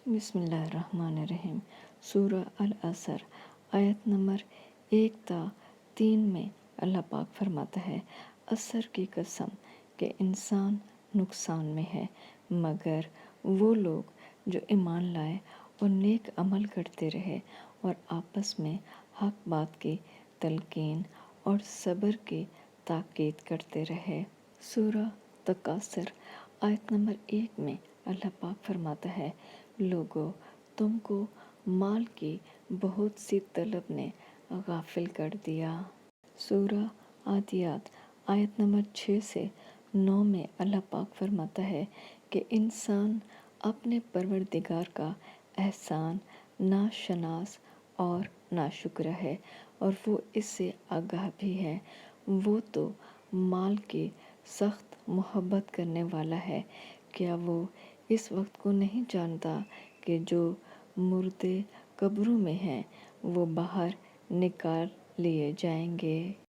بسم اللہ الرحمن الرحیم۔ سورہ العصر آیت نمبر 1 تا 3 میں اللہ پاک فرماتا ہے، عصر کی قسم کہ انسان نقصان میں ہے مگر وہ لوگ جو ایمان لائے اور نیک عمل کرتے رہے اور آپس میں حق بات کی تلقین اور صبر کی تاکید کرتے رہے۔ سورہ تکاثر آیت نمبر 1 میں اللہ پاک فرماتا ہے، لوگو تم کو مال کی بہت سی طلب نے غافل کر دیا۔ سورہ عادیات آیت نمبر 6 سے 9 میں اللہ پاک فرماتا ہے کہ انسان اپنے پروردگار کا احسان ناشناس اور ناشکر ہے اور وہ اس سے آگاہ بھی ہے۔ وہ تو مال کی سخت محبت کرنے والا ہے، کیا وہ اس وقت کو نہیں جانتا کہ جو مردے قبروں میں ہیں وہ باہر نکال لیے جائیں گے۔